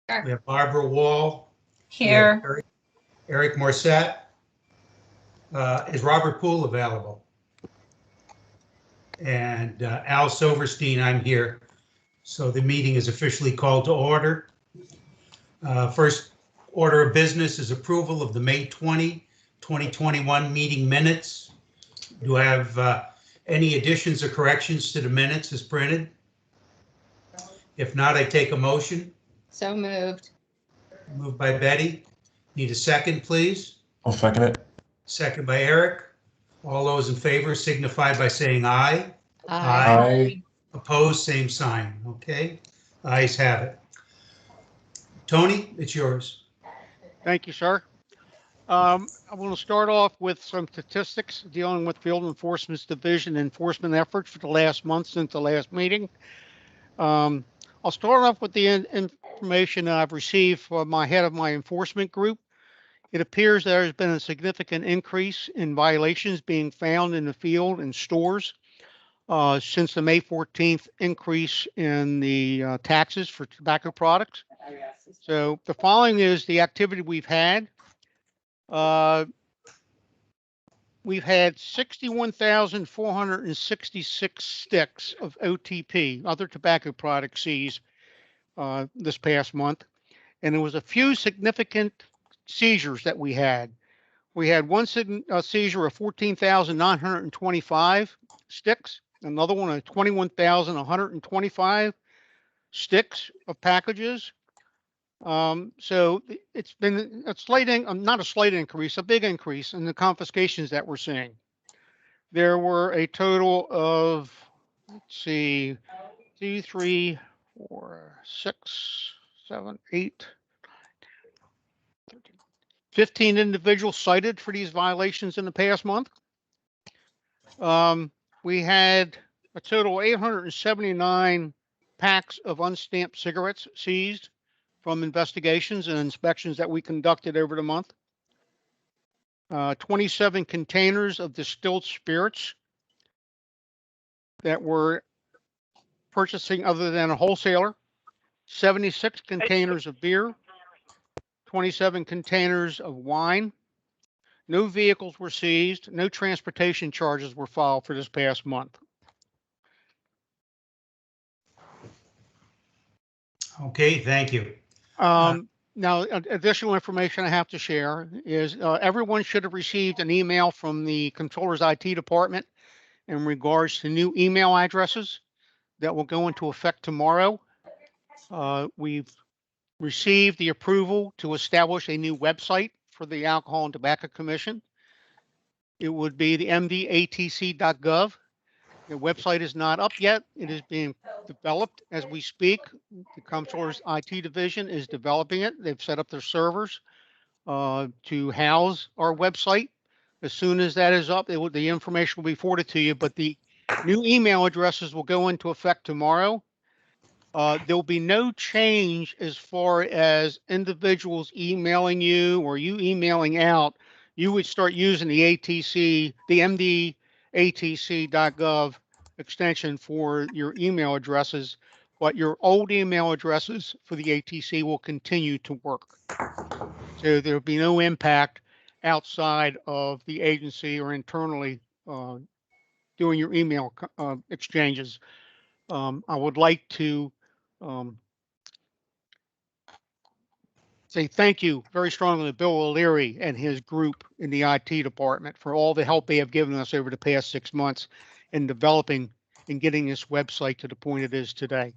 We have Barbara Wall. We have Here. Eric Morset. Is Robert Poole available? And Al Silverstein, I'm here. So the meeting is officially called to order. First order of business is approval of the May 20, 2021 meeting minutes. Do I have any additions or corrections to the minutes as printed? If not, I take a motion. So moved. Moved by Betty. Need a second, please? I'll second it. Second by Eric. All those in favor signify by saying aye. Aye. Opposed, same sign. Okay, ayes have it. Tony, it's yours. Thank you, sir. I want to start off with some statistics dealing with Field Enforcement's Division enforcement efforts for the last month since the last meeting. I'll start off with the information I've received from my head of my enforcement group. It appears there has been a significant increase in violations being found in the field and stores since the May 14th increase in the taxes for tobacco products. So the following is the activity we've had. We've had 61,466 sticks of OTP, other tobacco products, seized this past month. And there was a few significant seizures that we had. We had one seizure of 14,925 sticks, another one of 21,125 sticks of packages. So it's been a slight, not a slight increase, a big increase in the confiscations that we're seeing. There were a total of, let's see, 2, 3, 4, 6, 7, 8, 15 individuals cited for these violations in the past month. We had a total of 879 packs of unstamped cigarettes seized from investigations and inspections that we conducted over the month. 27 containers of distilled spirits that were purchasing other than a wholesaler. 76 containers of beer. 27 containers of wine. No vehicles were seized. No transportation charges were filed for this past month. Okay, thank you. Now, additional information I have to share is everyone should have received an email from the Controller's IT department in regards to new email addresses that will go into effect tomorrow. We've received the approval to establish a new website for the Alcohol and Tobacco Commission. It would be the mdatc.gov. The website is not up yet. It is being developed as we speak. The Comptroller's IT division is developing it. They've set up their servers to house our website. As soon as that is up, the information will be forwarded to you, but the new email addresses will go into effect tomorrow. There'll be no change as far as individuals emailing you or you emailing out. You would start using the ATC, the mdatc.gov extension for your email addresses, but your old email addresses for the ATC will continue to work. So there'll be no impact outside of the agency or internally doing your email exchanges. I would like to say thank you very strongly to Bill O'Leary and his group in the IT department for all the help they have given us over the past 6 months in developing and getting this website to the point it is today.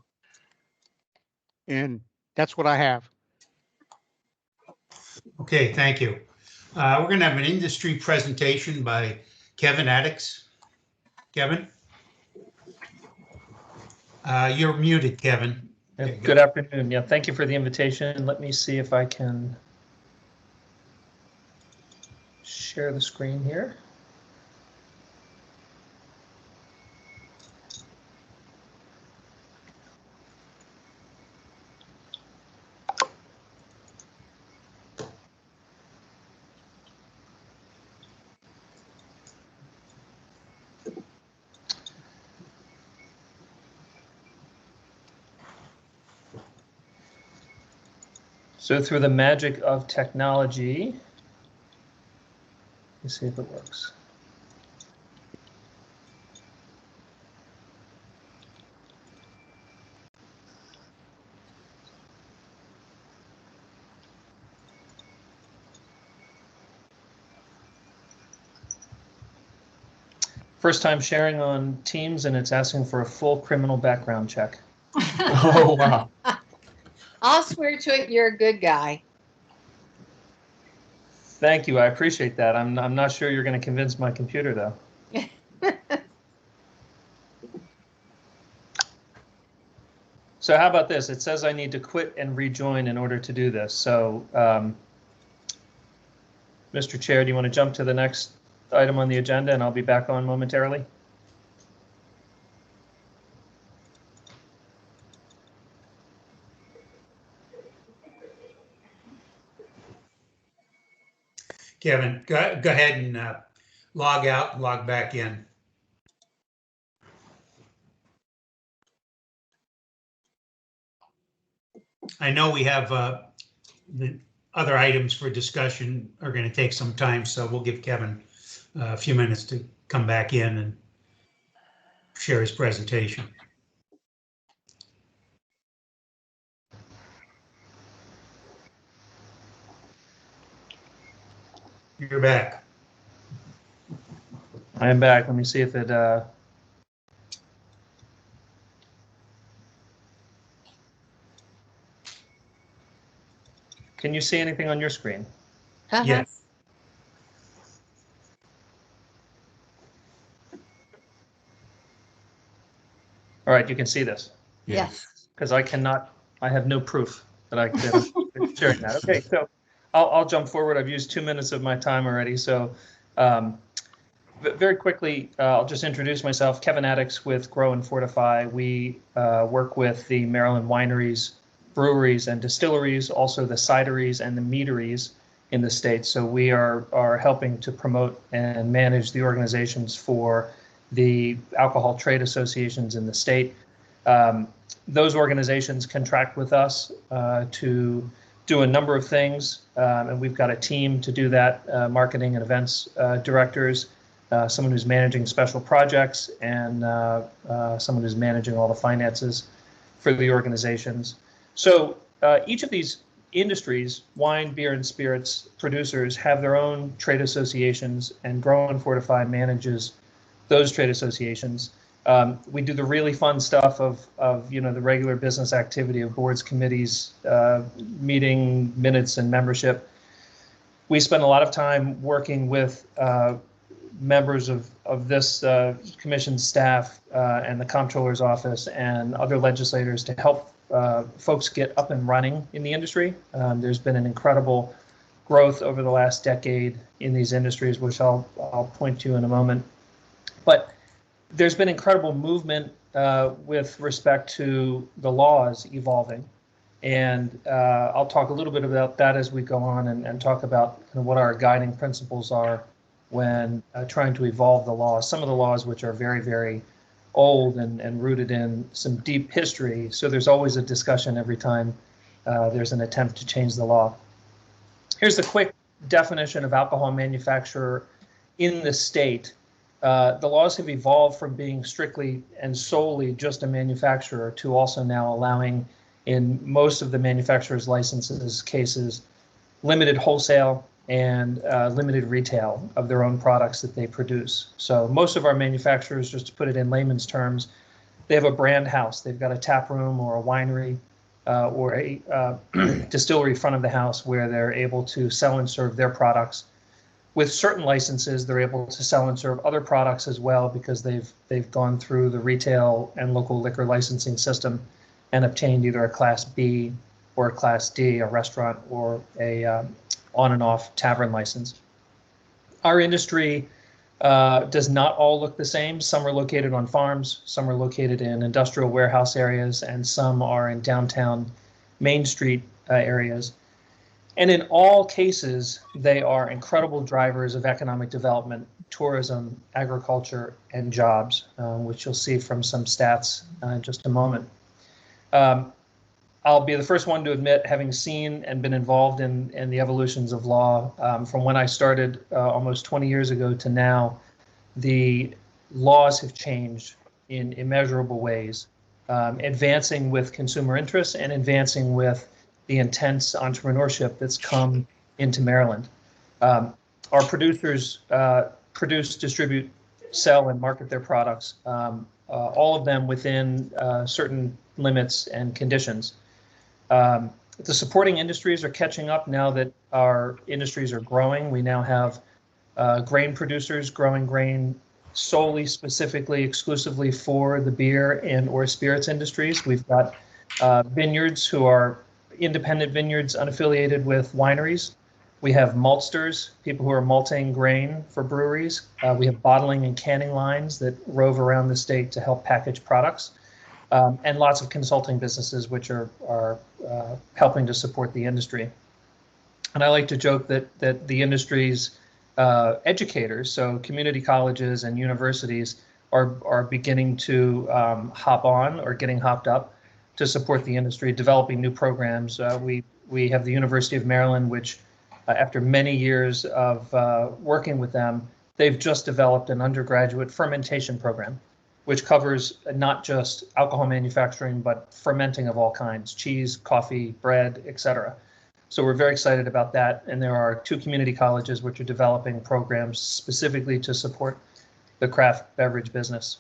And that's what I have. Okay, thank you. We're going to have an industry presentation by Kevin Addix. Kevin? You're muted, Kevin. Yeah, good afternoon. Yeah, thank you for the invitation. Let me see if I can share the screen here. So through the magic of technology, let's see if it works. First time sharing on Teams, and it's asking for a full criminal background check. Oh, wow. I'll swear to it, you're a good guy. Thank you, I appreciate that. I'm not sure you're going to convince my computer though. So how about this? It says I need to quit and rejoin in order to do this. So, Mr. Chair, do you want to jump to the next item on the agenda, and I'll be back on momentarily? Kevin, go ahead and log out and log back in. I know we have the other items for discussion are going to take some time, so we'll give Kevin a few minutes to come back in and share his presentation. You're back. I am back. Let me see if it. Can you see anything on your screen? Yes. All right, you can see this Yes. because I cannot. I have no proof that I can sharing that. Okay, so I'll jump forward. I've used 2 minutes of my time already, so. Very quickly, I'll just introduce myself. Kevin Addix with Grow and Fortify. We work with the Maryland wineries, breweries, and distilleries, also the cideries and the meaderies in the state. So we are helping to promote and manage the organizations for the alcohol trade associations in the state. Those organizations contract with us to do a number of things, and we've got a team to do that, marketing and events directors, someone who's managing special projects, and someone who's managing all the finances for the organizations. So each of these industries, wine, beer, and spirits producers, have their own trade associations, and Grow and Fortify manages those trade associations. We do the really fun stuff of the regular business activity of boards, committees, meeting minutes, and membership. We spend a lot of time working with members of this commission staff and the comptroller's office and other legislators to help folks get up and running in the industry. There's been an incredible growth over the last decade in these industries, which I'll point to in a moment. But there's been incredible movement with respect to the laws evolving. And I'll talk a little bit about that as we go on and talk about kind of what our guiding principles are when trying to evolve the laws. Some of the laws which are very, very old and rooted in some deep history. So there's always a discussion every time there's an attempt to change the law. Here's the quick definition of alcohol manufacturer in the state. The laws have evolved from being strictly and solely just a manufacturer to also now allowing, in most of the manufacturer's licenses cases, limited wholesale and limited retail of their own products that they produce. So most of our manufacturers, just to put it in layman's terms, they have a brand house. They've got a tap room or a winery or a distillery front of the house where they're able to sell and serve their products. With certain licenses, they're able to sell and serve other products as well because they've gone through the retail and local liquor licensing system and obtained either a Class B or a Class D, a restaurant or a on and off tavern license. Our industry does not all look the same. Some are located on farms, some are located in industrial warehouse areas, and some are in downtown Main Street areas. And in all cases, they are incredible drivers of economic development, tourism, agriculture, and jobs, which you'll see from some stats in just a moment. I'll be the first one to admit, having seen and been involved in the evolutions of law from when I started almost 20 years ago to now, the laws have changed in immeasurable ways, advancing with consumer interests and advancing with the intense entrepreneurship that's come into Maryland. Our producers produce, distribute, sell, and market their products, all of them within certain limits and conditions. The supporting industries are catching up now that our industries are growing. We now have grain producers growing grain solely, specifically, exclusively for the beer and or spirits industries. We've got vineyards who are independent vineyards unaffiliated with wineries. We have maltsters, people who are malting grain for breweries. We have bottling and canning lines that rove around the state to help package products. And lots of consulting businesses which are helping to support the industry. And I like to joke that the industry's educators, so community colleges and universities, are beginning to hop on or getting hopped up to support the industry, developing new programs. We have the University of Maryland, which after many years of working with them, they've just developed an undergraduate fermentation program, which covers not just alcohol manufacturing, but fermenting of all kinds, cheese, coffee, bread, etc. So we're very excited about that. And there are 2 community colleges which are developing programs specifically to support the craft beverage business.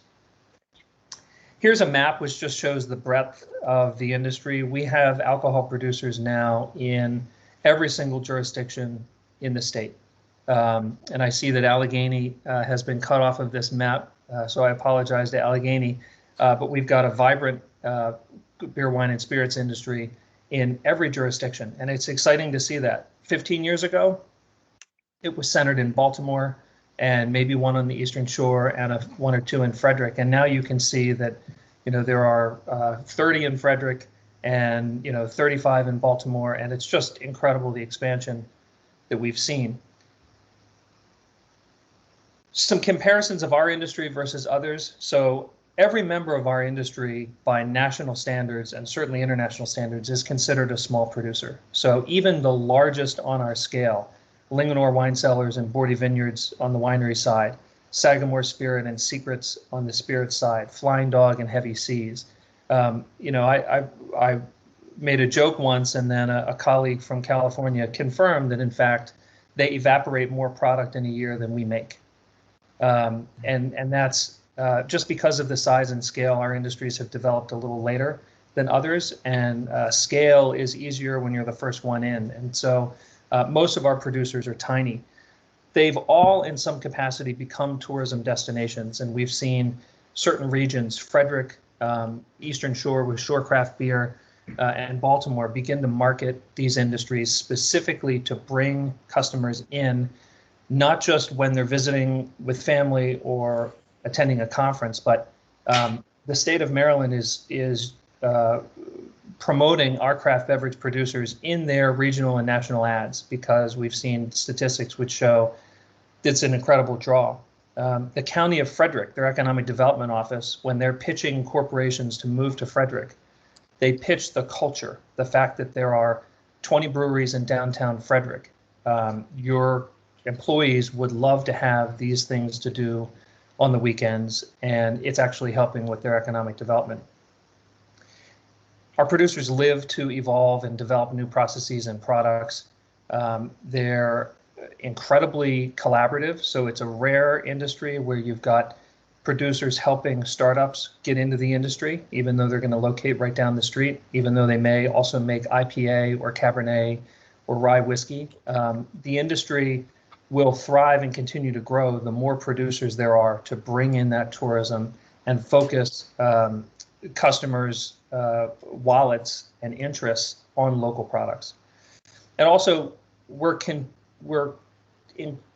Here's a map which just shows the breadth of the industry. We have alcohol producers now in every single jurisdiction in the state. And I see that Allegheny has been cut off of this map. So I apologize to Allegheny, but we've got a vibrant beer, wine, and spirits industry in every jurisdiction. And it's exciting to see that. 15 years ago, it was centered in Baltimore and maybe one on the Eastern Shore and 1 or 2 in Frederick. And now you can see that, there are 30 in Frederick and, 35 in Baltimore. And it's just incredible, the expansion that we've seen. Some comparisons of our industry versus others. So every member of our industry by national standards and certainly international standards is considered a small producer. So even the largest on our scale, Linganore Wine Cellars and Bordy Vineyards on the winery side, Sagamore Spirit and Secrets on the spirit side, Flying Dog and Heavy Seas. I made a joke once, and then a colleague from California confirmed that in fact they evaporate more product in a year than we make. And that's just because of the size and scale. Our industries have developed a little later than others, and scale is easier when you're the first one in. And so most of our producers are tiny. They've all in some capacity become tourism destinations, and we've seen certain regions, Frederick, Eastern Shore with Shorecraft Beer, and Baltimore begin to market these industries specifically to bring customers in, not just when they're visiting with family or attending a conference, but the state of Maryland is promoting our craft beverage producers in their regional and national ads, because we've seen statistics which show it's an incredible draw. The County of Frederick, their Economic Development Office, when they're pitching corporations to move to Frederick, they pitch the culture, the fact that there are 20 breweries in downtown Frederick. Your employees would love to have these things to do on the weekends, and it's actually helping with their economic development. Our producers live to evolve and develop new processes and products. They're incredibly collaborative, so it's a rare industry where you've got producers helping startups get into the industry, even though they're going to locate right down the street, even though they may also make IPA or Cabernet or rye whiskey. The industry will thrive and continue to grow the more producers there are to bring in that tourism and focus customers' wallets and interests on local products. And also, we're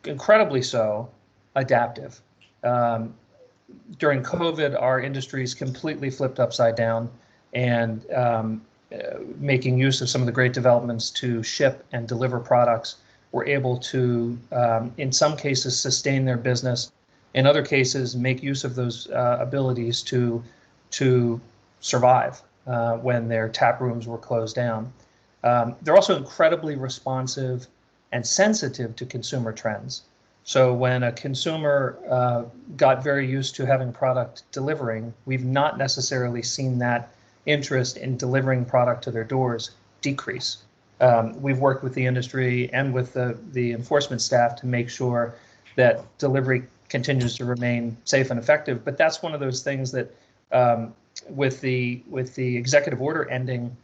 incredibly so adaptive. During COVID, our industries completely flipped upside down, and making use of some of the great developments to ship and deliver products, were able to, in some cases, sustain their business. In other cases, make use of those abilities to survive. when their tap rooms were closed down. They're also incredibly responsive and sensitive to consumer trends. So when a consumer got very used to having product delivering, we've not necessarily seen that interest in delivering product to their doors decrease. We've worked with the industry and with the enforcement staff to make sure that delivery continues to remain safe and effective. But that's one of those things that with the executive order ending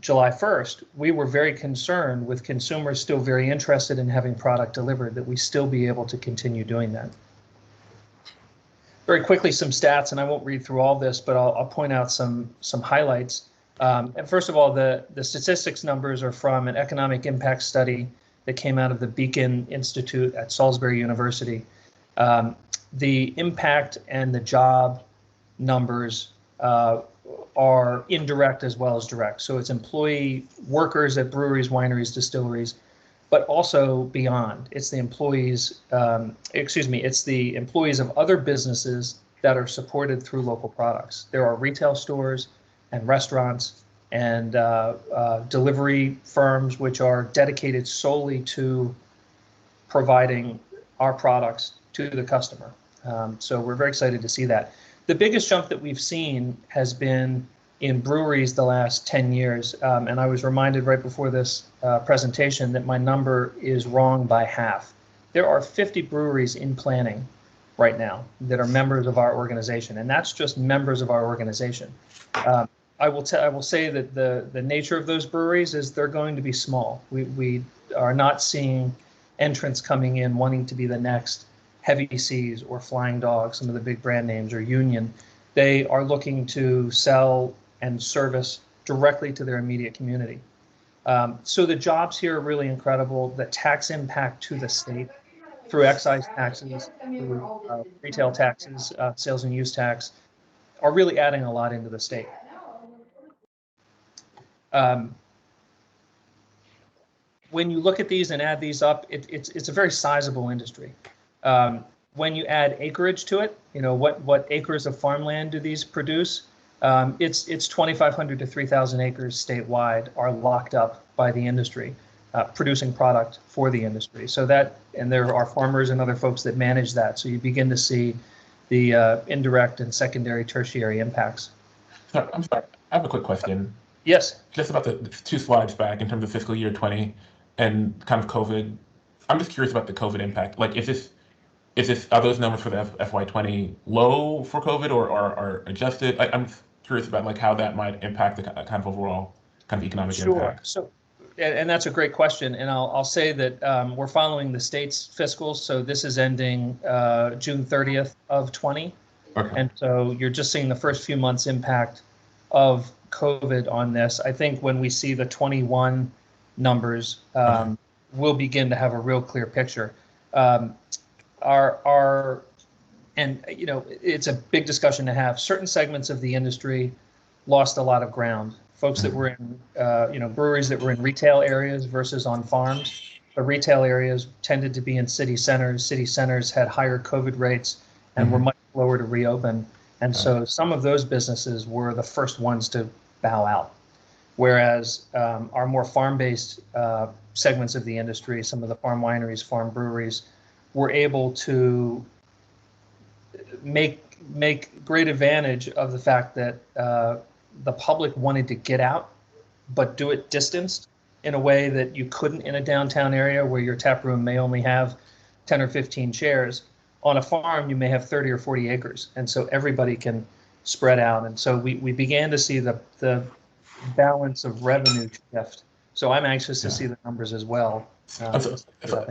July 1st, we were very concerned with consumers still very interested in having product delivered, that we still be able to continue doing that. Very quickly, some stats, and I won't read through all this, but I'll point out some highlights. And first of all, the statistics numbers are from an economic impact study that came out of the Beacon Institute at Salisbury University. The impact and the job numbers are indirect as well as direct. So it's employee workers at breweries, wineries, distilleries, but also beyond. It's the employees, it's the employees of other businesses that are supported through local products. There are retail stores and restaurants and delivery firms which are dedicated solely to providing our products to the customer. So we're very excited to see that. The biggest jump that we've seen has been in breweries the last 10 years. And I was reminded right before this presentation that my number is wrong by half. There are 50 breweries in planning right now that are members of our organization, and that's just members of our organization. I will say that the nature of those breweries is they're going to be small. We are not seeing entrants coming in wanting to be the next Heavy Seas or Flying Dog, some of the big brand names, or Union. They are looking to sell and service directly to their immediate community. So the jobs here are really incredible. The tax impact to the state through excise taxes, through retail taxes, sales and use tax, are really adding a lot into the state. When you look at these and add these up, it's a very sizable industry. When you add acreage to it, you know, what acres of farmland do these produce? It's 2,500 to 3,000 acres statewide are locked up by the industry, producing product for the industry. So that, and there are farmers and other folks that manage that. So you begin to see the indirect and secondary, tertiary impacts. I'm sorry, I have a quick question. Yes. Just about the 2 slides back in terms of fiscal year 20 and kind of COVID. I'm just curious about the COVID impact. Like, are those numbers for the FY20 low for COVID or are adjusted? I'm curious about like how that might impact the kind of overall kind of economic impact. So, and that's a great question. And I'll say that we're following the state's fiscals. So this is ending June 30th of 20. Okay. And so you're just seeing the first few months impact of COVID on this. I think when we see the 21 numbers, we'll begin to have a real clear picture. And you know, it's a big discussion to have. Certain segments of the industry lost a lot of ground. Folks that were in, breweries that were in retail areas versus on farms. The retail areas tended to be in city centers. City centers had higher COVID rates and were much slower to reopen. And so some of those businesses were the first ones to bow out. Whereas our more farm-based segments of the industry, some of the farm wineries, farm breweries, were able to make great advantage of the fact that the public wanted to get out, but do it distanced in a way that you couldn't in a downtown area where your tap room may only have 10 or 15 chairs. On a farm, you may have 30 or 40 acres, and so everybody can spread out. And so we began to see the balance of revenue shift. So I'm anxious to see the numbers as well. So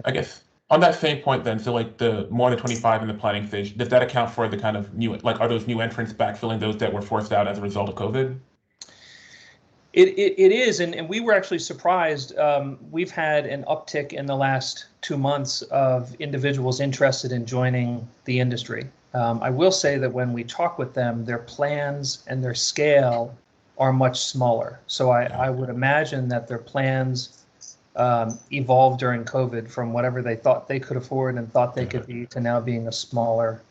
I guess on that same point then, so like the more than 25 in the planning stage, does that account for the kind of new, like are those new entrants backfilling those that were forced out as a result of COVID? It is, and we were actually surprised. We've had an uptick in the last 2 months of individuals interested in joining the industry. I will say that when we talk with them, their plans and their scale are much smaller. So I would imagine that their plans evolved during COVID from whatever they thought they could afford and thought they could be to now being a smaller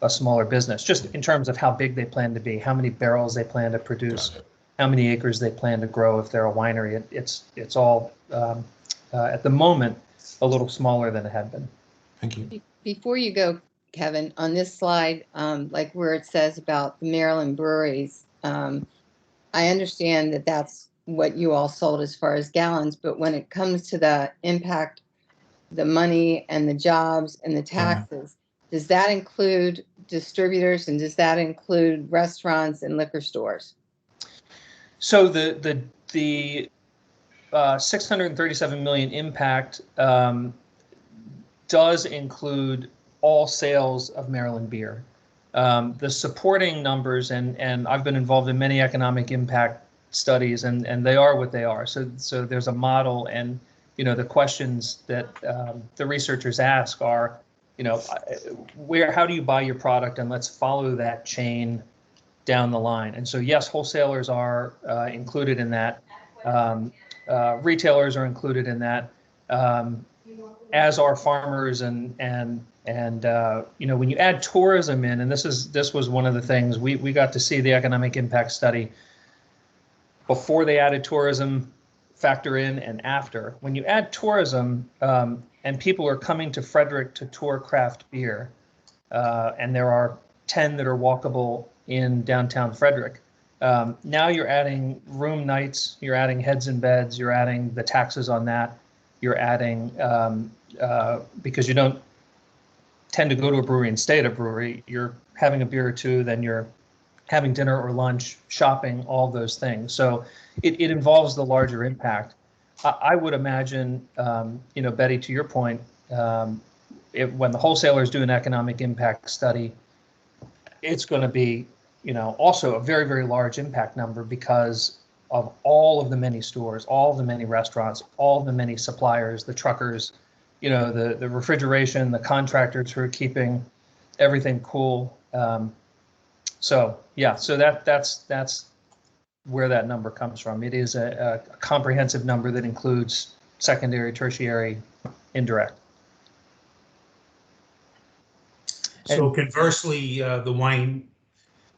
a smaller business, just in terms of how big they plan to be, how many barrels they plan to produce, Got it. how many acres they plan to grow if they're a winery. It's all at the moment a little smaller than it had been. Thank you. Before you go, Kevin, on this slide, like where it says about the Maryland breweries, I understand that that's what you all sold as far as gallons, but when it comes to the impact, the money and the jobs and the taxes, does that include distributors and does that include restaurants and liquor stores? So the 637 million impact does include all sales of Maryland beer. The supporting numbers, and I've been involved in many economic impact studies, and they are what they are. So there's a model, and the questions that the researchers ask are, how do you buy your product, and let's follow that chain down the line. And so yes, wholesalers are included in that. Retailers are included in that, as are farmers and when you add tourism in, and this was one of the things we got to see the economic impact study before they added tourism factor in and after. When you add tourism and people are coming to Frederick to tour craft beer, and there are 10 that are walkable in downtown Frederick. Now you're adding room nights, you're adding heads and beds, you're adding the taxes on that, you're adding, because you don't tend to go to a brewery and stay at a brewery, you're having a beer or two, then you're having dinner or lunch, shopping, all those things. So it involves the larger impact. I would imagine, Betty, to your point, when the wholesalers do an economic impact study, it's going to be, also a very, very large impact number because of all of the many stores, all of the many restaurants, all of the many suppliers, the truckers, the refrigeration, the contractors who are keeping everything cool. So that's where that number comes from. It is a comprehensive number that includes secondary, tertiary, indirect. So conversely, the wine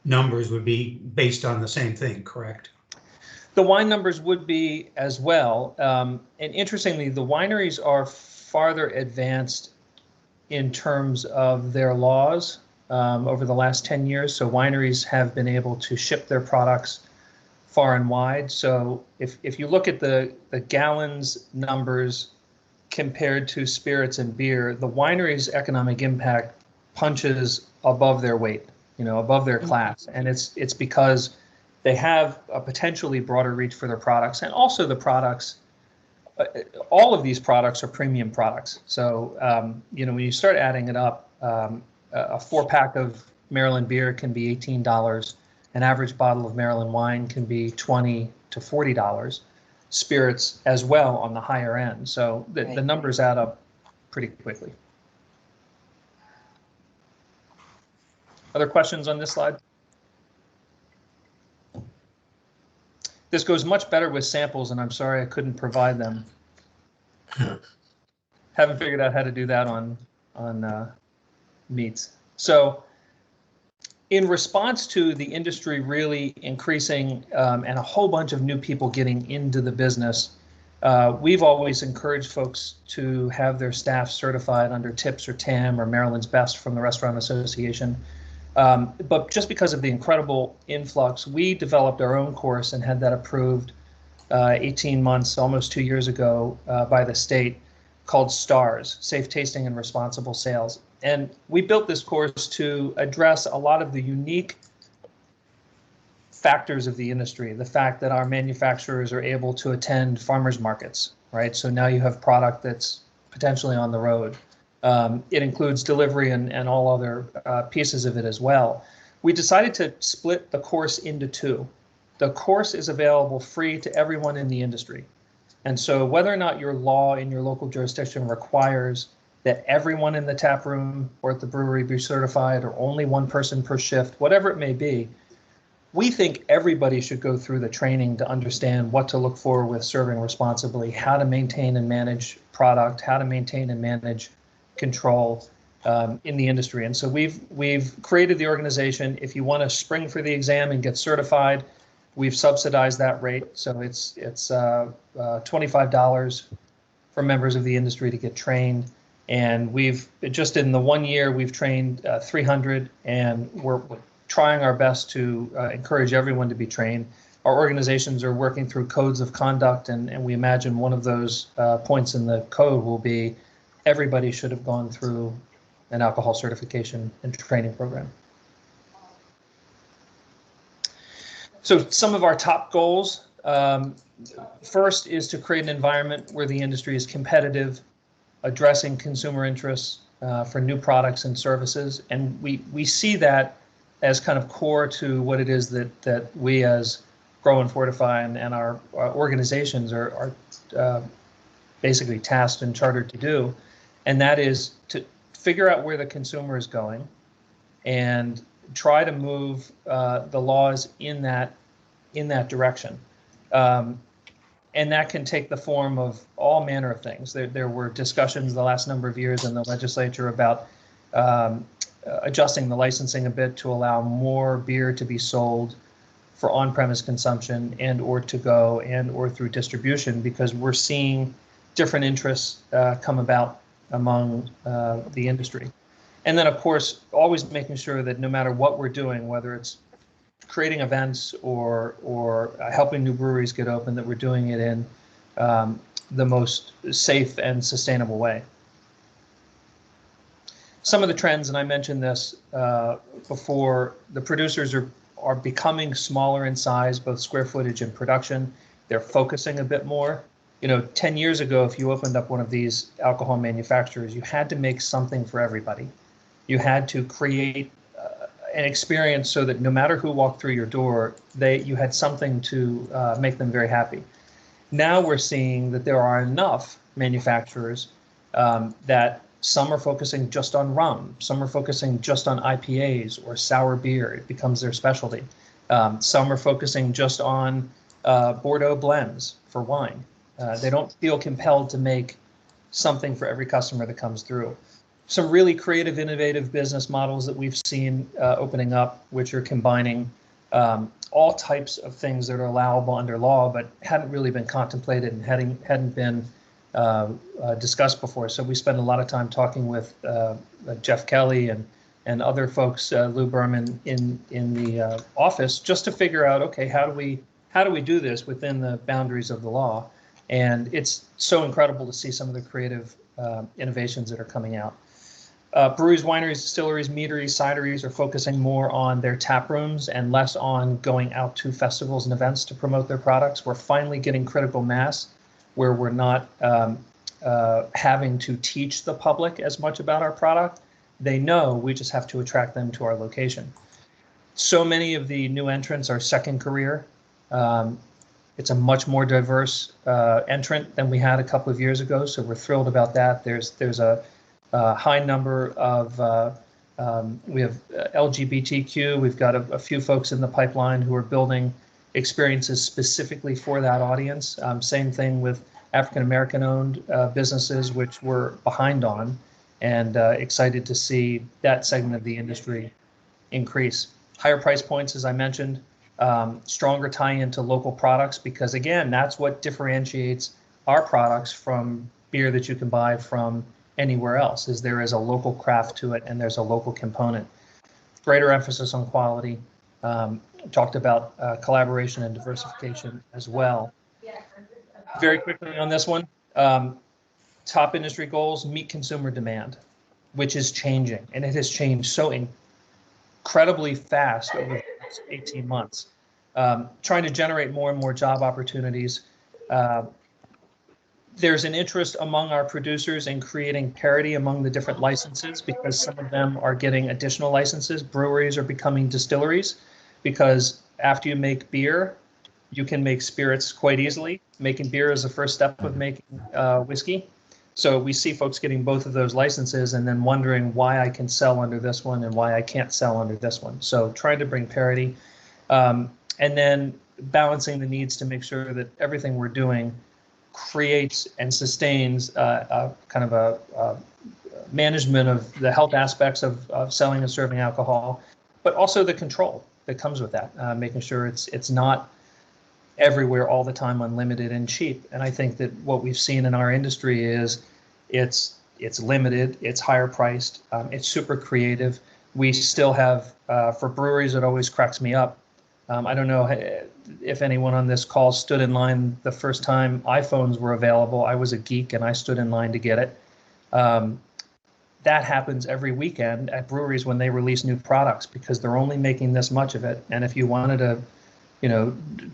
numbers would be based on the same thing, correct? The wine numbers would be as well. And interestingly, the wineries are farther advanced in terms of their laws over the last 10 years. So wineries have been able to ship their products far and wide. So if you look at the gallons numbers compared to spirits and beer, the wineries' economic impact punches above their weight, above their class. And it's because they have a potentially broader reach for their products. And also the products, all of these products are premium products. So, when you start adding it up, a 4-pack of Maryland beer can be $18. An average bottle of Maryland wine can be $20 to $40. Spirits as well on the higher end. So the numbers add up pretty quickly. Other questions on this slide? This goes much better with samples, and I'm sorry I couldn't provide them. Haven't figured out how to do that on meats. So in response to the industry really increasing and a whole bunch of new people getting into the business, we've always encouraged folks to have their staff certified under TIPS or TAM or Maryland's Best from the Restaurant Association. But just because of the incredible influx, we developed our own course and had that approved 18 months, almost 2 years ago by the state, called STARS, Safe Tasting and Responsible Sales. And we built this course to address a lot of the unique factors of the industry, the fact that our manufacturers are able to attend farmers markets, right? So now you have product that's potentially on the road. It includes delivery and all other pieces of it as well. We decided to split the course into two. The course is available free to everyone in the industry. And so whether or not your law in your local jurisdiction requires that everyone in the tap room or at the brewery be certified or only one person per shift, whatever it may be, we think everybody should go through the training to understand what to look for with serving responsibly, how to maintain and manage product, how to maintain and manage control, in the industry. And so we've created the organization. If you want to spring for the exam and get certified, we've subsidized that rate. So it's $25 for members of the industry to get trained. And we've just in the 1 year, we've trained 300, and we're trying our best to encourage everyone to be trained. Our organizations are working through codes of conduct, and we imagine one of those points in the code will be everybody should have gone through an alcohol certification and training program. So some of our top goals, first is to create an environment where the industry is competitive, addressing consumer interests for new products and services. And we see that as kind of core to what it is that we as Grow and Fortify and our organizations are basically tasked and chartered to do. And that is to figure out where the consumer is going and try to move the laws in that direction. And that can take the form of all manner of things. There were discussions the last number of years in the legislature about adjusting the licensing a bit to allow more beer to be sold for on-premise consumption and or to go and or through distribution, because we're seeing different interests come about among the industry. And then, of course, always making sure that no matter what we're doing, whether it's creating events or helping new breweries get open, that we're doing it in the most safe and sustainable way. Some of the trends, and I mentioned this before, the producers are becoming smaller in size, both square footage and production. They're focusing a bit more. 10 years ago, if you opened up one of these alcohol manufacturers, you had to make something for everybody. You had to create an experience so that no matter who walked through your door, you had something to make them very happy. Now we're seeing that there are enough manufacturers that some are focusing just on rum, some are focusing just on IPAs or sour beer. It becomes their specialty. Some are focusing just on Bordeaux blends for wine. They don't feel compelled to make something for every customer that comes through. Some really creative, innovative business models that we've seen opening up, which are combining all types of things that are allowable under law, but hadn't really been contemplated and hadn't been discussed before. So we spend a lot of time talking with Jeff Kelly and other folks, Lou Berman in the office, just to figure out, okay, how do we do this within the boundaries of the law? And it's so incredible to see some of the creative innovations that are coming out. Breweries, wineries, distilleries, meaderies, cideries are focusing more on their tap rooms and less on going out to festivals and events to promote their products. We're finally getting critical mass where we're not having to teach the public as much about our product. They know, we just have to attract them to our location. So many of the new entrants are second career. It's a much more diverse entrant than we had a couple of years ago, so we're thrilled about that. There's a high number of, we have LGBTQ, we've got a few folks in the pipeline who are building experiences specifically for that audience. Same thing with African-American owned businesses, which we're behind on, and excited to see that segment of the industry increase. Higher price points, as I mentioned, stronger tie-in to local products, because again, that's what differentiates our products from beer that you can buy from anywhere else, is there is a local craft to it and there's a local component. Greater emphasis on quality. Talked about collaboration and diversification as well. Very quickly on this one, top industry goals: meet consumer demand, which is changing, and it has changed so incredibly fast over the last 18 months. Trying to generate more and more job opportunities. There's an interest among our producers in creating parity among the different licenses, because some of them are getting additional licenses. Breweries are becoming distilleries, because after you make beer, you can make spirits quite easily. Making beer is the first step of making whiskey. So we see folks getting both of those licenses and then wondering why I can sell under this one and why I can't sell under this one. So trying to bring parity, and then balancing the needs to make sure that everything we're doing creates and sustains kind of a management of the health aspects of selling and serving alcohol, but also the control that comes with that, making sure it's not everywhere all the time, unlimited and cheap. And I think that what we've seen in our industry is it's limited, it's higher priced, it's super creative. We still have, for breweries, it always cracks me up. I don't know if anyone on this call stood in line the first time iPhones were available. I was a geek and I stood in line to get it. That happens every weekend at breweries when they release new products because they're only making this much of it. And if you wanted a,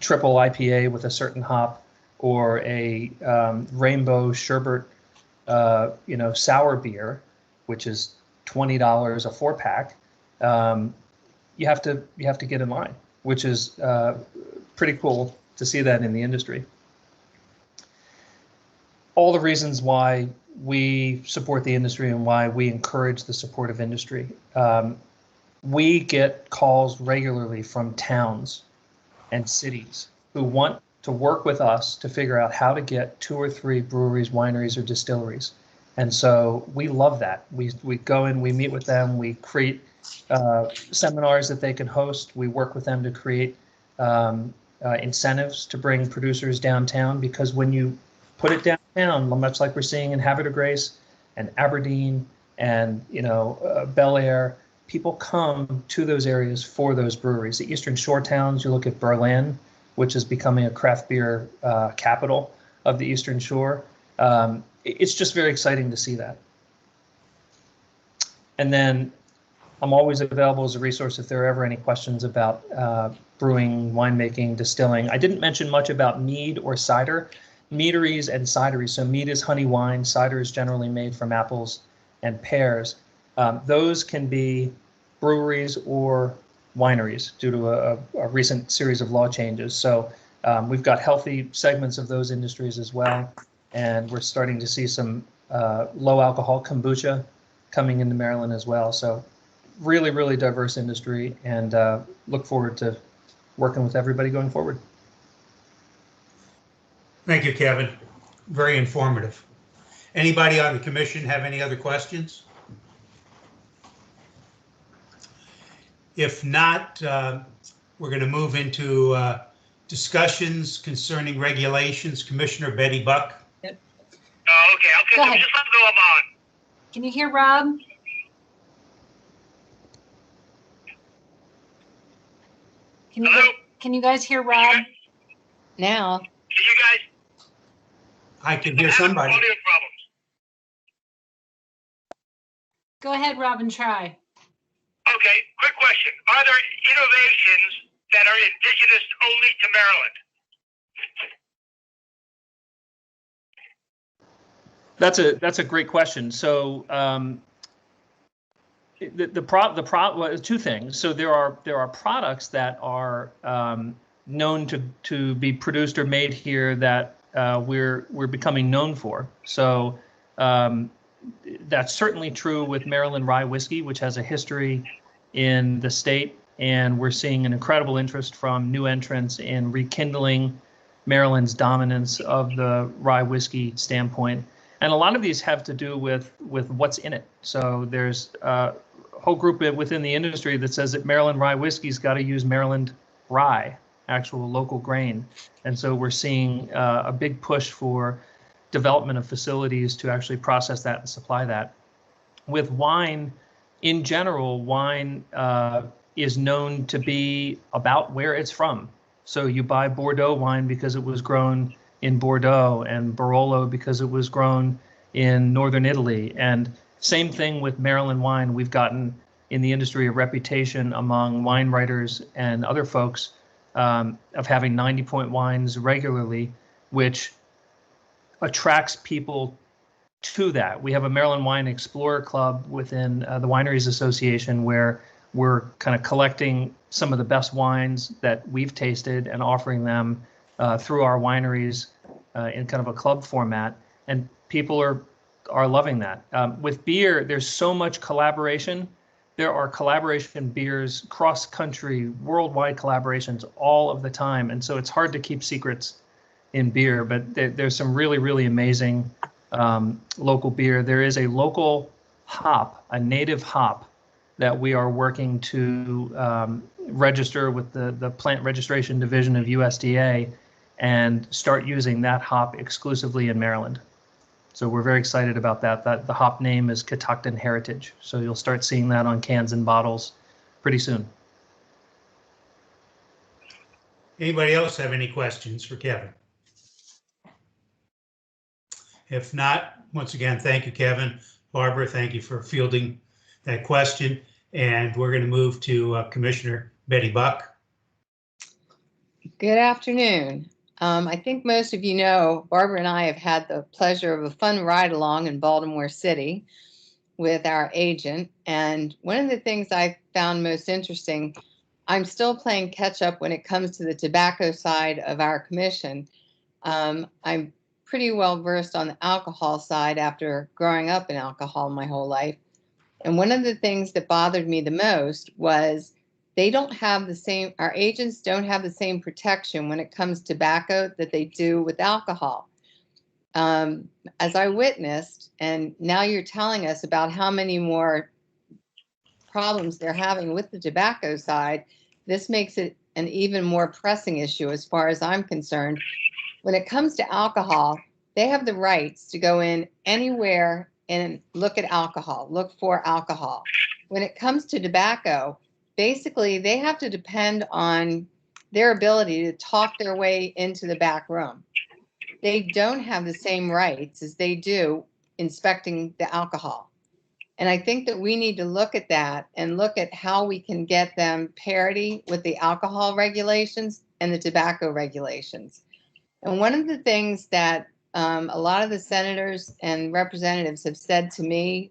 triple IPA with a certain hop or a rainbow sherbet, sour beer, which is $20 a 4-pack, you have to get in line, which is pretty cool to see that in the industry. All the reasons why we support the industry and why we encourage the support of industry. We get calls regularly from towns and cities who want to work with us to figure out how to get 2 or 3 breweries, wineries, or distilleries. And so we love that. We go in, we meet with them, we create seminars that they can host. We work with them to create incentives to bring producers downtown, because when you put it downtown, much like we're seeing in Havre de Grace and Aberdeen and Bel Air, people come to those areas for those breweries. The Eastern Shore towns, you look at Berlin, which is becoming a craft beer capital of the Eastern Shore. It's just very exciting to see that. And then I'm always available as a resource if there are ever any questions about brewing, winemaking, distilling. I didn't mention much about mead or cider. Meaderies and cideries. So mead is honey wine. Cider is generally made from apples and pears. Those can be breweries or wineries due to a recent series of law changes. So we've got healthy segments of those industries as well. And we're starting to see some low alcohol kombucha coming into Maryland as well. So really, really diverse industry, and look forward to working with everybody going forward. Thank you, Kevin. Very informative. Anybody on the commission have any other questions? If not, we're going to move into discussions concerning regulations. Commissioner Betty Buck. Oh, okay. Go ahead. Just let go. I'm on. Can you hear Rob? Hello? Can you guys hear Rob? Now, Can you guys? I can hear somebody. Audio problems. Go ahead, Rob, and try. Okay. Quick question. Are there innovations that are indigenous only to Maryland? That's a great question. So two things. So there are products that are known to be produced or made here that we're becoming known for. So that's certainly true with Maryland rye whiskey, which has a history in the state, and we're seeing an incredible interest from new entrants in rekindling Maryland's dominance of the rye whiskey standpoint. And a lot of these have to do with what's in it. So there's a whole group within the industry that says that Maryland rye whiskey's got to use Maryland rye, actual local grain. And so we're seeing a big push for development of facilities to actually process that and supply that. With wine, in general, wine is known to be about where it's from. So you buy Bordeaux wine because it was grown in Bordeaux, and Barolo because it was grown in northern Italy. And same thing with Maryland wine. We've gotten in the industry a reputation among wine writers and other folks of having 90-point wines regularly, which attracts people to that. We have a Maryland Wine Explorer Club within the Wineries Association where we're kind of collecting some of the best wines that we've tasted and offering them through our wineries in kind of a club format, and people are loving that. With beer, there's so much collaboration. There are collaboration beers, cross-country, worldwide collaborations all of the time, and so it's hard to keep secrets in beer, but there's some really, really amazing local beer. There is a local hop, a native hop that we are working to register with the Plant Registration Division of USDA and start using that hop exclusively in Maryland. So we're very excited about that. The hop name is Catoctin Heritage. So you'll start seeing that on cans and bottles pretty soon. Anybody else have any questions for Kevin? If not, once again, thank you, Kevin. Barbara, thank you for fielding that question. And we're going to move to Commissioner Betty Buck. Good afternoon. I think most of you know, Barbara and I have had the pleasure of a fun ride along in Baltimore City with our agent. And one of the things I found most interesting, I'm still playing catch up when it comes to the tobacco side of our commission. I'm pretty well versed on the alcohol side after growing up in alcohol my whole life. And one of the things that bothered me the most was they don't have the same, our agents don't have the same protection when it comes to tobacco that they do with alcohol. As I witnessed, and now you're telling us about how many more problems they're having with the tobacco side, this makes it an even more pressing issue as far as I'm concerned. When it comes to alcohol, they have the rights to go in anywhere and look at alcohol, look for alcohol. When it comes to tobacco, basically they have to depend on their ability to talk their way into the back room. They don't have the same rights as they do inspecting the alcohol. And I think that we need to look at that and look at how we can get them parity with the alcohol regulations and the tobacco regulations. And one of the things that a lot of the senators and representatives have said to me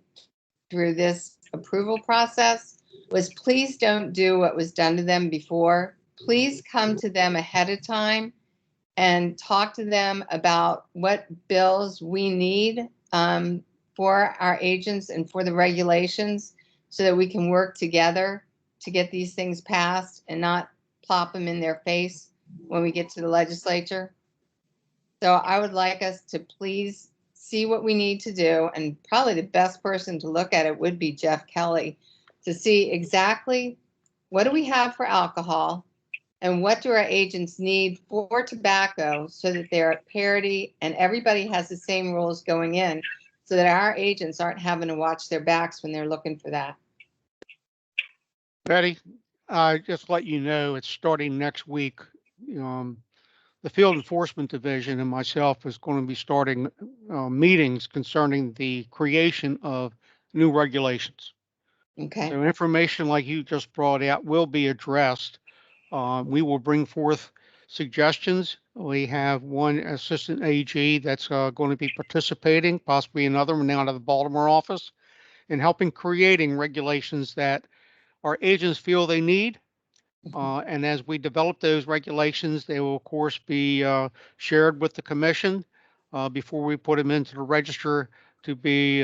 through this approval process was, please don't do what was done to them before. Please come to them ahead of time and talk to them about what bills we need for our agents and for the regulations so that we can work together to get these things passed and not plop them in their face when we get to the legislature. So I would like us to please see what we need to do, and probably the best person to look at it would be Jeff Kelly, to see exactly what do we have for alcohol and what do our agents need for tobacco so that they're at parity and everybody has the same rules going in so that our agents aren't having to watch their backs when they're looking for that. Betty, just let you know, it's starting next week. The Field Enforcement Division and myself is going to be starting meetings concerning the creation of new regulations. Okay. So information like you just brought out will be addressed. We will bring forth suggestions. We have one assistant AG that's going to be participating, possibly another one out of the Baltimore office, in helping creating regulations that our agents feel they need. And as we develop those regulations, they will, of course, be shared with the commission before we put them into the register to be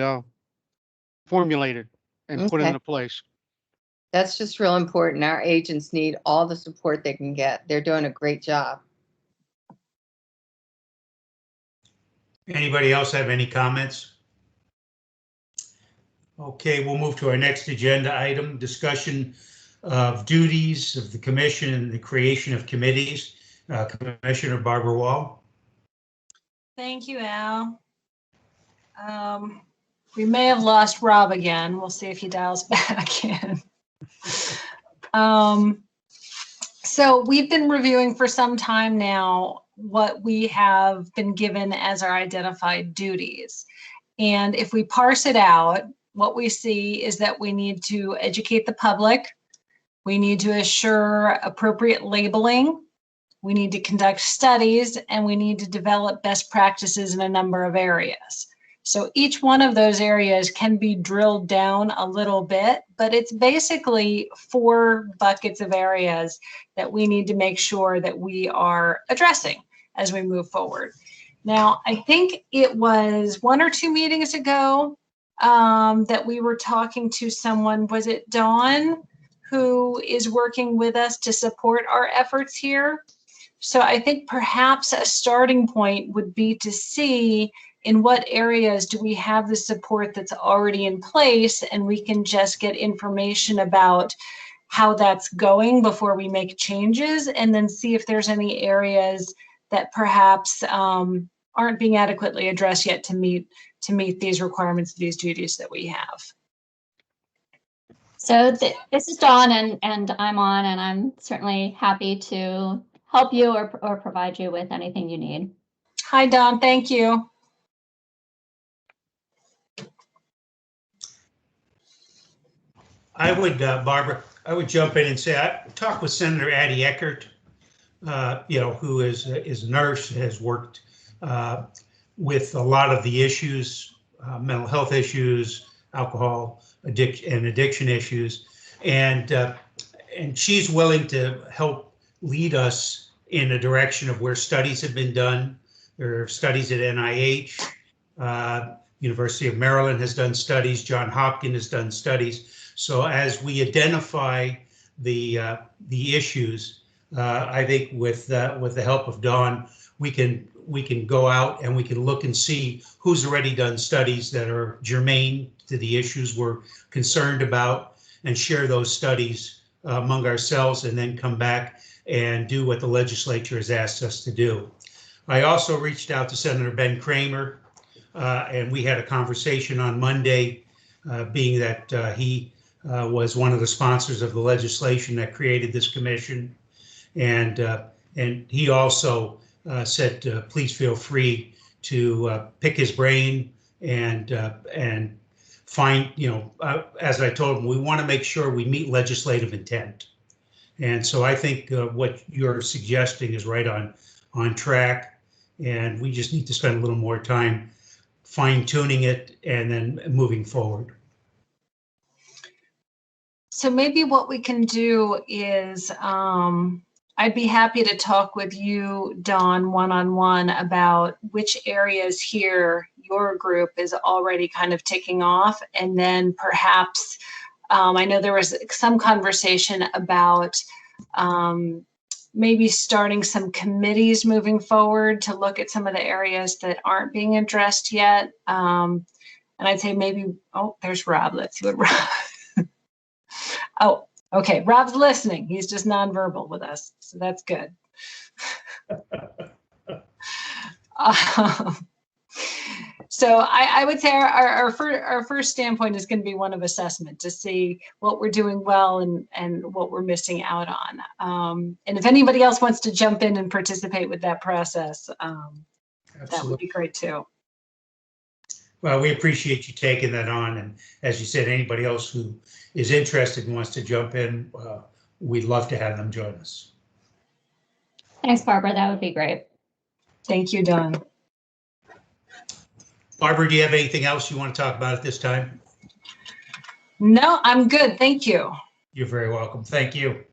formulated and put into place. That's just real important. Our agents need all the support they can get. They're doing a great job. Anybody else have any comments? Okay, we'll move to our next agenda item, discussion of duties of the commission and the creation of committees. Commissioner Barbara Wall. Thank you, Al. We may have lost Rob again. We'll see if he dials back in. So we've been reviewing for some time now what we have been given as our identified duties. And if we parse it out, what we see is that we need to educate the public. We need to assure appropriate labeling. We need to conduct studies, and we need to develop best practices in a number of areas. So each one of those areas can be drilled down a little bit, but it's basically 4 buckets of areas that we need to make sure that we are addressing as we move forward. Now, I think it was 1 or 2 meetings ago that we were talking to someone, was it Dawn, who is working with us to support our efforts here? So I think perhaps a starting point would be to see in what areas do we have the support that's already in place, and we can just get information about how that's going before we make changes, and then see if there's any areas that perhaps aren't being adequately addressed yet to meet these requirements, these duties that we have. So this is Dawn, and I'm on, and I'm certainly happy to help you or provide you with anything you need. Hi, Dawn. Thank you. I would, Barbara, I would jump in and say, I talked with Senator Addie Eckert, who is a nurse, has worked with a lot of the issues, mental health issues, alcohol addiction issues, and she's willing to help lead us in a direction of where studies have been done. There are studies at NIH, University of Maryland has done studies, Johns Hopkins has done studies. So as we identify the issues, I think with the help of Dawn, we can go out and we can look and see who's already done studies that are germane to the issues we're concerned about, and share those studies among ourselves, and then come back and do what the legislature has asked us to do. I also reached out to Senator Ben Cramer, and we had a conversation on Monday, being that he was one of the sponsors of the legislation that created this commission, and he also said, please feel free to pick his brain and find, as I told him, we want to make sure we meet legislative intent. And so I think what you're suggesting is right on track, and we just need to spend a little more time fine tuning it and then moving forward. So maybe what we can do is, I'd be happy to talk with you, Dawn, one-on-one about which areas here your group is already kind of ticking off. And then perhaps, I know there was some conversation about maybe starting some committees moving forward to look at some of the areas that aren't being addressed yet. And I'd say maybe, oh, there's Rob. Let's see what Rob. Oh, okay. Rob's listening. He's just nonverbal with us. So that's good. So I would say our first standpoint is going to be one of assessment, to see what we're doing well and what we're missing out on. And if anybody else wants to jump in and participate with that process, that would be great too. Well, we appreciate you taking that on. And as you said, anybody else who is interested and wants to jump in, we'd love to have them join us. Thanks, Barbara. That would be great. Thank you, Dawn. Barbara, do you have anything else you want to talk about at this time? No, I'm good. Thank you. You're very welcome. Thank you.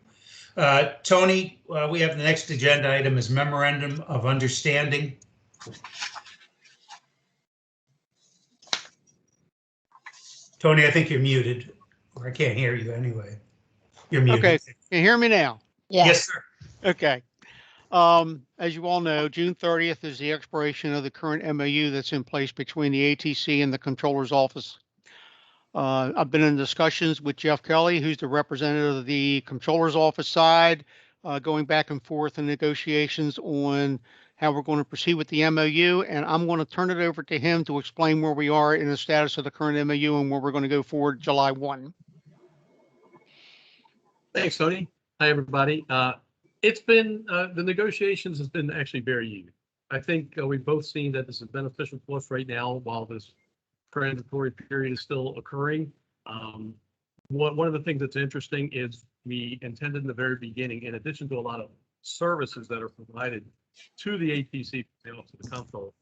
Tony, we have the next agenda item is Memorandum of Understanding. Tony, I think you're muted, or I can't hear you anyway. You're muted. Okay, can you hear me now? Yes, sir. Okay. As you all know, June 30th is the expiration of the current MOU that's in place between the ATC and the Comptroller's Office. I've been in discussions with Jeff Kelly, who's the representative of the Comptroller's Office side, going back and forth in negotiations on how we're going to proceed with the MOU, and I'm going to turn it over to him to explain where we are in the status of the current MOU and where we're going to go forward July 1. Thanks, Tony. Hi, everybody. It's been, the negotiations has been actually very easy. I think we've both seen that this is beneficial to us right now while this transitory period is still occurring. One of the things that's interesting is we intended in the very beginning, in addition to a lot of services that are provided to the ATC, the Office of the Comptroller,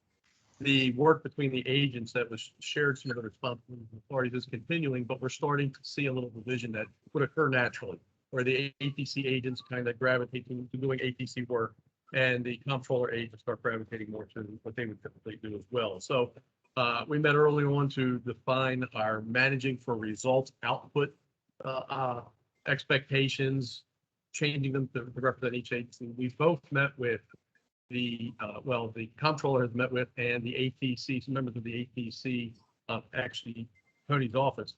the work between the agents that was shared some of the responsibilities with the parties is continuing, but we're starting to see a little division that would occur naturally, where the ATC agents kind of gravitate to doing ATC work, and the comptroller agents start gravitating more to what they would typically do as well. So we met early on to define our managing for results output expectations, changing them to represent each agency. We both met with the comptroller has met with, and the ATC, some members of the ATC, actually Tony's office,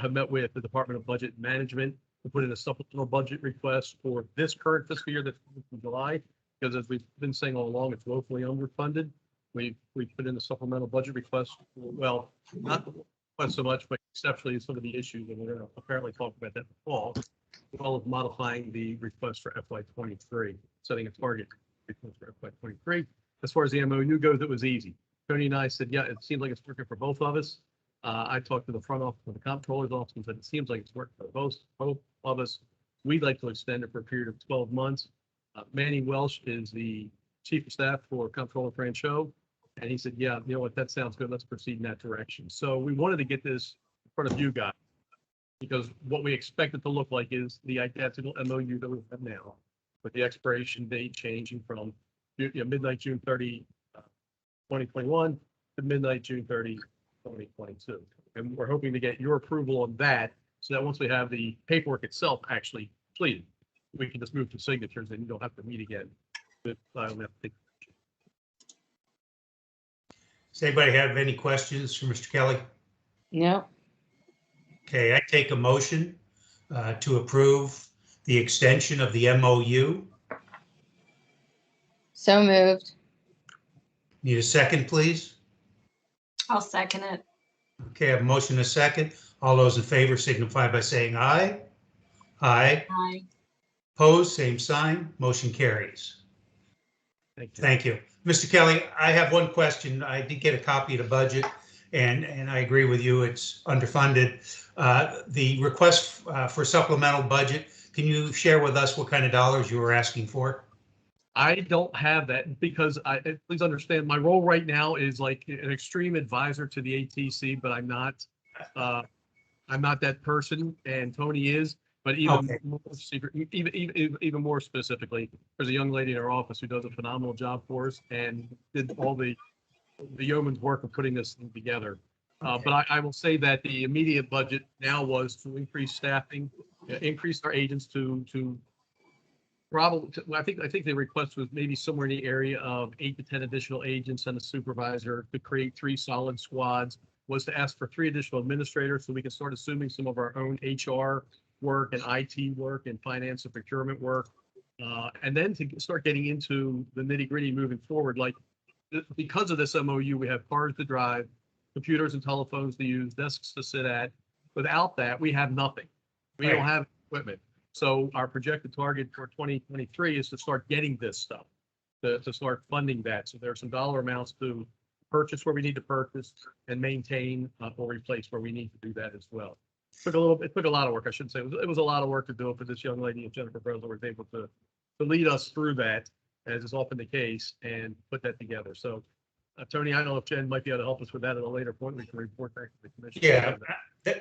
have met with the Department of Budget Management to put in a supplemental budget request for this current fiscal year that's in July, because as we've been saying all along, it's woefully underfunded. We've put in a supplemental budget request, well, not so much, but exceptionally some of the issues, and we're going to apparently talk about that in the fall, as well as modifying the request for FY23, setting a target request for FY23. As far as the MOU goes, it was easy. Tony and I said, yeah, it seems like it's working for both of us. I talked to the front office of the comptroller's office and said, it seems like it's working for both of us. We'd like to extend it for a period of 12 months. Manny Welsh is the chief of staff for Comptroller Franchot. And he said, yeah, you know what, that sounds good. Let's proceed in that direction. So we wanted to get this in front of you guys, because what we expect it to look like is the identical MOU that we have now, with the expiration date changing from midnight June 30, 2021 to midnight June 30, 2022. And we're hoping to get your approval on that, so that once we have the paperwork itself actually completed, we can just move to signatures and you don't have to meet again. Does anybody have any questions for Mr. Kelly? No. Okay, I take a motion to approve the extension of the MOU. So moved. Need a second, please? I'll second it. Okay, I have a motion and a second. All those in favor signify by saying aye. Aye. Aye. Opposed, same sign. Motion carries. Thank you. Mr. Kelly, I have one question. I did get a copy of the budget, and I agree with you, it's underfunded. The request for supplemental budget, can you share with us what kind of dollars you were asking for? I don't have that because please understand, my role right now is like an extreme advisor to the ATC, but I'm not that person, and Tony is. But even more secret, even more specifically, there's a young lady in our office who does a phenomenal job for us and did all the yeoman's work of putting this thing together. But I will say that the immediate budget now was to increase staffing, increase our agents to probably, I think the request was maybe somewhere in the area of 8 to 10 additional agents and a supervisor to create 3 solid squads, was to ask for 3 additional administrators so we can start assuming some of our own HR work and IT work and finance and procurement work. And then to start getting into the nitty gritty moving forward, like because of this MOU, we have cars to drive, computers and telephones to use, desks to sit at. Without that, we have nothing. We don't have equipment. So our projected target for 2023 is to start getting this stuff, to start funding that. So there are some dollar amounts to purchase where we need to purchase and maintain or replace where we need to do that as well. It took a lot of work. I shouldn't say it was a lot of work to do it, but this young lady, Jennifer Bresler, was able to lead us through that, as is often the case, and put that together. So, Tony, I don't know if Jen might be able to help us with that at a later point. We can report back to the commission. Yeah,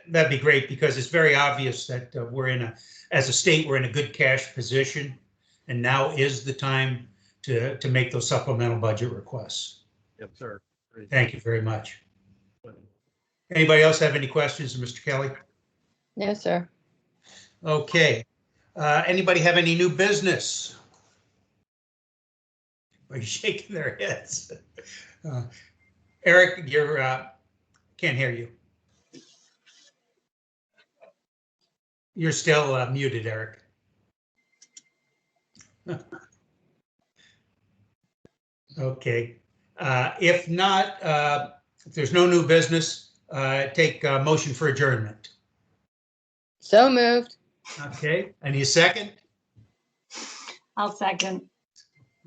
that'd be great, because it's very obvious that as a state, we're in a good cash position, and now is the time to make those supplemental budget requests. Yes, sir. Great. Thank you very much. Anybody else have any questions, Mr. Kelly? No, sir. Okay. Anybody have any new business? Are you shaking their heads? Eric, you're can't hear you. You're still muted, Eric. Okay. If not, if there's no new business, take a motion for adjournment. So moved. Okay, I need a second. I'll second.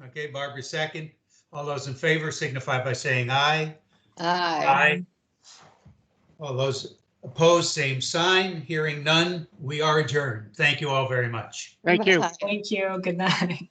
Okay, Barbara, second. All those in favor signify by saying aye. Aye. All those opposed, same sign. Hearing none, we are adjourned. Thank you all very much. Thank you. Bye. Thank you. Good night.